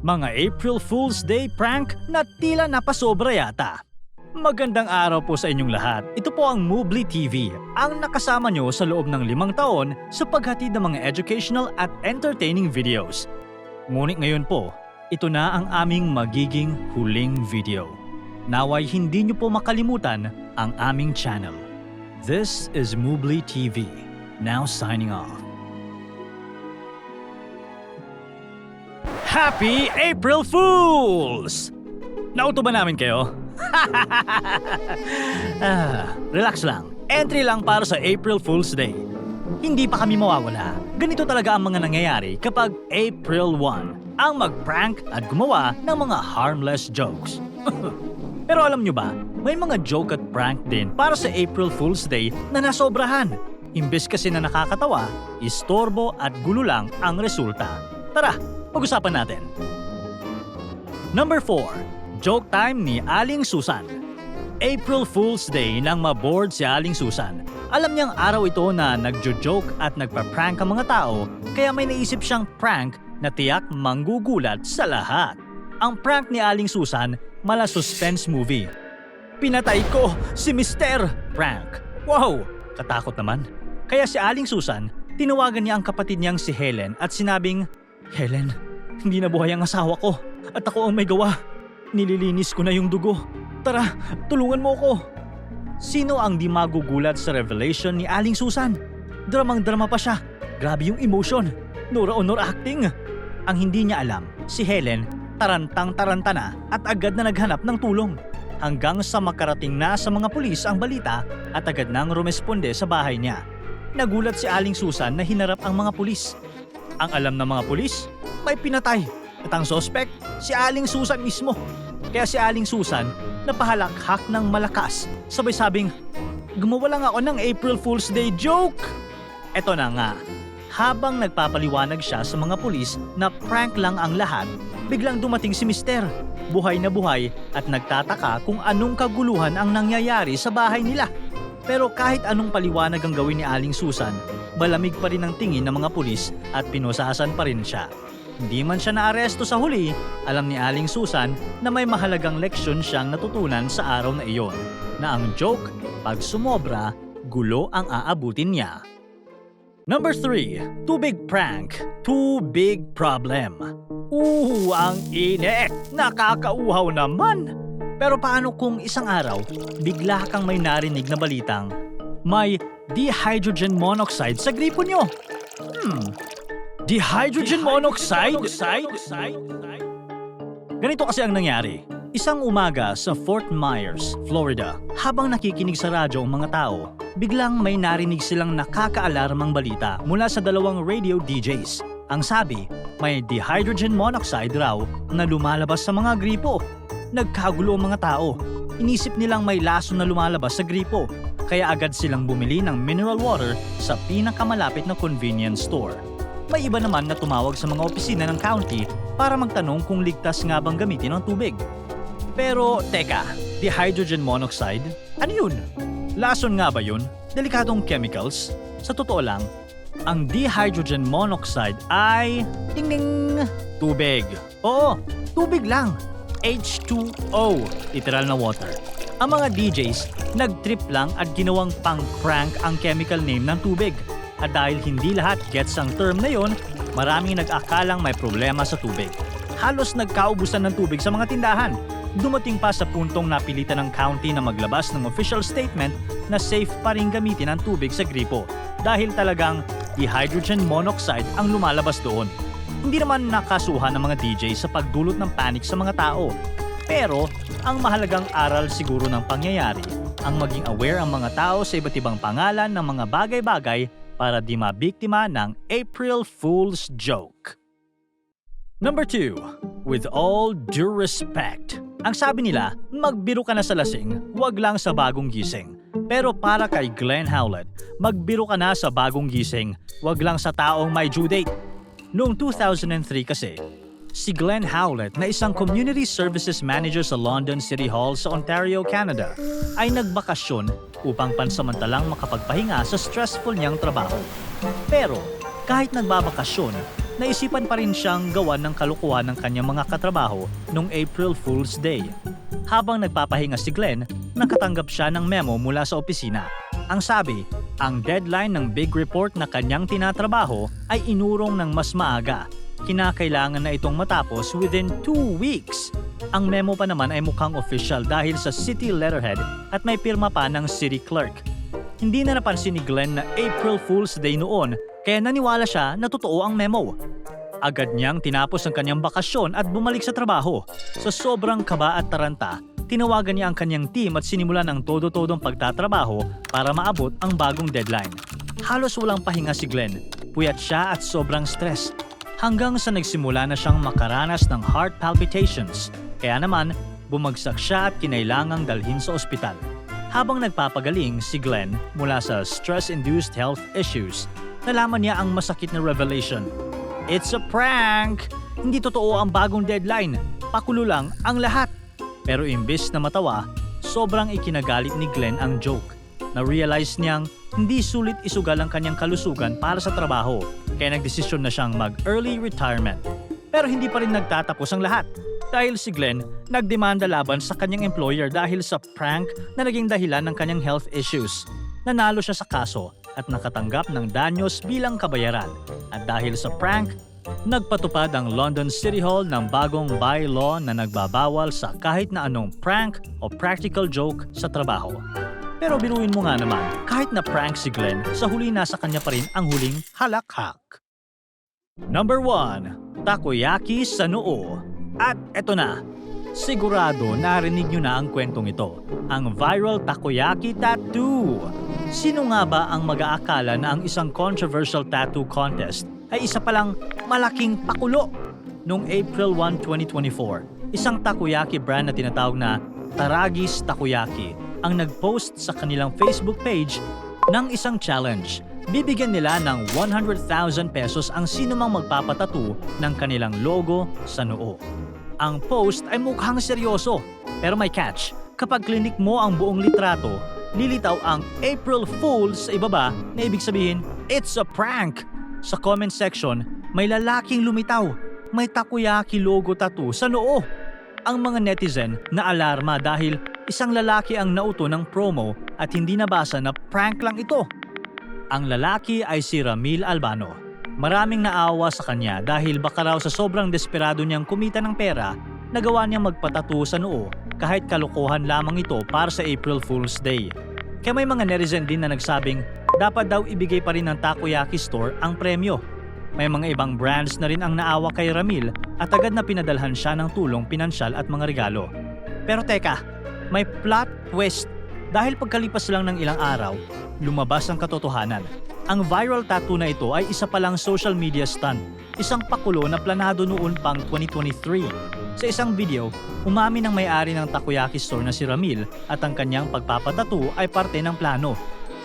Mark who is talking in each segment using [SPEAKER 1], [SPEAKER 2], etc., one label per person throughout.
[SPEAKER 1] Mga April Fool's Day prank na tila napasobra yata. Magandang araw po sa inyong lahat. Ito po ang Moobly TV, ang nakasama nyo sa loob ng 5 taon sa paghatid ng mga educational at entertaining videos. Ngunit ngayon po, ito na ang aming magiging huling video. Naway hindi nyo po makalimutan ang aming channel. This is Moobly TV, now signing off. Happy April Fools! Nauto ba namin kayo? Relax lang. Entry lang para sa April Fool's Day. Hindi pa kami mawawala. Ganito talaga ang mga nangyayari kapag April 1 ang mag-prank at gumawa ng mga harmless jokes. Pero alam nyo ba, may mga joke at prank din para sa April Fool's Day na nasobrahan. Imbes kasi na nakakatawa, istorbo at gulo lang ang resulta. Tara, pag-usapan natin. Number 4. Joke time ni Aling Susan. April Fool's Day nang maboard si Aling Susan. Alam niyang araw ito na nagjo-joke at nagpa-prank ang mga tao, kaya may naisip siyang prank na tiyak manggugulat sa lahat. Ang prank ni Aling Susan, mala suspense movie. Pinatay ko si Mr. Prank. Wow! Katakot naman. Kaya si Aling Susan, tinawagan niya ang kapatid niyang si Helen at sinabing, "Helen, hindi na buhay ang asawa ko at ako ang may gawa. Nililinis ko na yung dugo. Tara, tulungan mo ako." Sino ang di magugulat sa revelation ni Aling Susan? Dramang-drama pa siya. Grabe yung emotion. Nora-honor acting. Ang hindi niya alam, si Helen, tarantang-taranta na at agad na naghanap ng tulong. Hanggang sa makarating na sa mga pulis ang balita at agad nang rumesponde sa bahay niya. Nagulat si Aling Susan na hinarap ang mga pulis. Ang alam ng mga pulis, may pinatay. At ang suspect, si Aling Susan mismo. Kaya si Aling Susan napahalakhak ng malakas. Sabay sabing, "Gumawa lang ako ng April Fool's Day joke." Eto na nga, habang nagpapaliwanag siya sa mga pulis na prank lang ang lahat, biglang dumating si Mister. Buhay na buhay at nagtataka kung anong kaguluhan ang nangyayari sa bahay nila. Pero kahit anong paliwanag ang gawin ni Aling Susan, malamig pa rin ang tingin ng mga pulis at pinusahasan pa rin siya. Hindi man siya naaresto sa huli, alam ni Aling Susan na may mahalagang leksyon siyang natutunan sa araw na iyon, na ang joke, pag sumobra, gulo ang aabutin niya. Number 3. Too big prank, too big problem. Ang init! Nakakauhaw naman! Pero paano kung isang araw, bigla kang may narinig na balitang may dihydrogen monoxide sa gripo nyo? Dihydrogen monoxide? Ganito kasi ang nangyari. Isang umaga sa Fort Myers, Florida, habang nakikinig sa radyo ang mga tao, biglang may narinig silang nakakaalarmang balita mula sa 2 radio DJs. Ang sabi, may dihydrogen monoxide raw na lumalabas sa mga gripo. Nagkagulo ang mga tao. Inisip nilang may lason na lumalabas sa gripo, kaya agad silang bumili ng mineral water sa pinakamalapit na convenience store. May iba naman na tumawag sa mga opisina ng county para magtanong kung ligtas nga bang gamitin ang tubig. Pero teka, dihydrogen monoxide? Ano yun? Lason nga ba yun? Delikatong chemicals? Sa totoo lang, ang dihydrogen monoxide ay ding-ding, tubig. Oo, tubig lang. H2O, literal na water. Ang mga DJs nag-trip lang at ginawang pang-prank ang chemical name ng tubig. At dahil hindi lahat gets ang term na yon, maraming nag-akalang may problema sa tubig. Halos nagkaubusan ng tubig sa mga tindahan. Dumating pa sa puntong napilitan ng county na maglabas ng official statement na safe pa rin gamitin ang tubig sa gripo dahil talagang dihydrogen monoxide ang lumalabas doon. Hindi naman nakasuhan ng mga DJ sa pagdulot ng panic sa mga tao. Pero ang mahalagang aral siguro ng pangyayari ang maging aware ang mga tao sa iba't ibang pangalan ng mga bagay-bagay para di mabiktima ng April Fool's joke. Number 2. With all due respect. Ang sabi nila, magbiro ka na sa lasing, wag lang sa bagong gising. Pero para kay Glenn Howlett, magbiro ka na sa bagong gising, wag lang sa taong may due date. Noong 2003 kasi, si Glenn Howlett na isang Community Services Manager sa London City Hall sa Ontario, Canada, ay nagbakasyon upang pansamantalang makapagpahinga sa stressful niyang trabaho. Pero kahit nagbabakasyon, naisipan pa rin siyang gawan ng kalokohan ng kanyang mga katrabaho noong April Fool's Day. Habang nagpapahinga si Glenn, nakatanggap siya ng memo mula sa opisina. Ang sabi, ang deadline ng big report na kanyang tinatrabaho ay inurong ng mas maaga. Kinakailangan na itong matapos within 2 weeks. Ang memo pa naman ay mukhang official dahil sa city letterhead at may pirma pa ng city clerk. Hindi na napansin ni Glenn na April Fool's Day noon kaya naniwala siya na totoo ang memo. Agad niyang tinapos ang kanyang bakasyon at bumalik sa trabaho. Sa sobrang kaba at taranta, tinawagan niya ang kanyang team at sinimulan ang todo-todong pagtatrabaho para maabot ang bagong deadline. Halos walang pahinga si Glenn. Puyat siya at sobrang stress. Hanggang sa nagsimula na siyang makaranas ng heart palpitations. Kaya naman, bumagsak siya at kinailangang dalhin sa ospital. Habang nagpapagaling si Glenn mula sa stress-induced health issues, nalaman niya ang masakit na revelation. It's a prank! Hindi totoo ang bagong deadline. Pakulo lang ang lahat. Pero imbes na matawa, sobrang ikinagalit ni Glenn ang joke. Na-realize niyang hindi sulit isugal ang kanyang kalusugan para sa trabaho, kaya nagdesisyon na siyang mag-early retirement. Pero hindi pa rin nagtatapos ang lahat. Dahil si Glenn, nagdemanda laban sa kanyang employer dahil sa prank na naging dahilan ng kanyang health issues. Nanalo siya sa kaso at nakatanggap ng danyos bilang kabayaran. At dahil sa prank, nagpatupad ang London City Hall ng bagong bylaw na nagbabawal sa kahit na anong prank o practical joke sa trabaho. Pero biruin mo nga naman, kahit na prank si Glenn, sa huli nasa kanya pa rin ang huling halakhak. Number 1. Takoyaki sa noo. At eto na, sigurado narinig nyo na ang kwentong ito, ang viral takoyaki tattoo. Sino nga ba ang mag-aakala na ang isang controversial tattoo contest ay isa palang malaking pakulo? Noong April 1, 2024, isang takoyaki brand na tinatawag na Taragis Takoyaki ang nag-post sa kanilang Facebook page ng isang challenge. Bibigyan nila ng 100,000 pesos ang sinumang magpapatattoo ng kanilang logo sa noo. Ang post ay mukhang seryoso, pero may catch. Kapag klinik mo ang buong litrato, lilitaw ang April Fools sa ibaba na ibig sabihin, it's a prank. Sa comment section, may lalaking lumitaw. May takoyaki logo tattoo sa noo. Ang mga netizen na alarma dahil isang lalaki ang nauto ng promo at hindi nabasa na prank lang ito. Ang lalaki ay si Ramil Albano. Maraming naawa sa kanya dahil baka raw sa sobrang desperado niyang kumita ng pera, nagawa niyang magpatattoo sa noo kahit kalokohan lamang ito para sa April Fool's Day. Kaya may mga netizen din na nagsabing dapat daw ibigay pa rin ng takoyaki store ang premyo. May mga ibang brands na rin ang naawa kay Ramil at agad na pinadalhan siya ng tulong pinansyal at mga regalo. Pero teka, may plot twist. Dahil pagkalipas lang ng ilang araw, lumabas ang katotohanan. Ang viral tattoo na ito ay isa palang social media stunt, isang pakulo na planado noon pang 2023. Sa isang video, umamin ang may-ari ng takoyaki store na si Ramil at ang kanyang pagpapatattoo ay parte ng plano.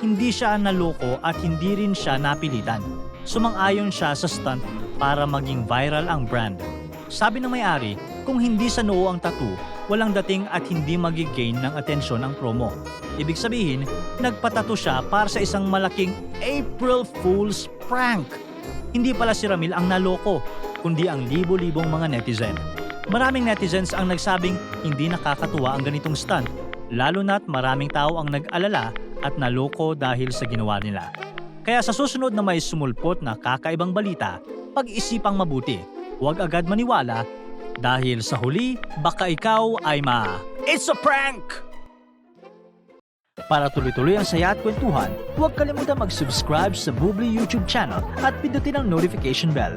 [SPEAKER 1] Hindi siya naloko at hindi rin siya napilitan. Sumang-ayon siya sa stunt para maging viral ang brand. Sabi ng may-ari, kung hindi sa noo ang tattoo, walang dating at hindi magigain ng atensyon ang promo. Ibig sabihin, nagpatato siya para sa isang malaking April Fool's prank. Hindi pala si Ramil ang naloko, kundi ang libo-libong mga netizen. Maraming netizens ang nagsabing hindi nakakatuwa ang ganitong stunt, lalo na't maraming tao ang nag-alala at naloko dahil sa ginawa nila. Kaya sa susunod na may sumulpot na kakaibang balita, pag-isipang mabuti, huwag agad maniwala dahil sa huli, baka ikaw ay It's a prank! Para tuloy-tuloy ang saya at kwentuhan, huwag kalimutan mag-subscribe sa Bubbly YouTube channel at pindutin ang notification bell.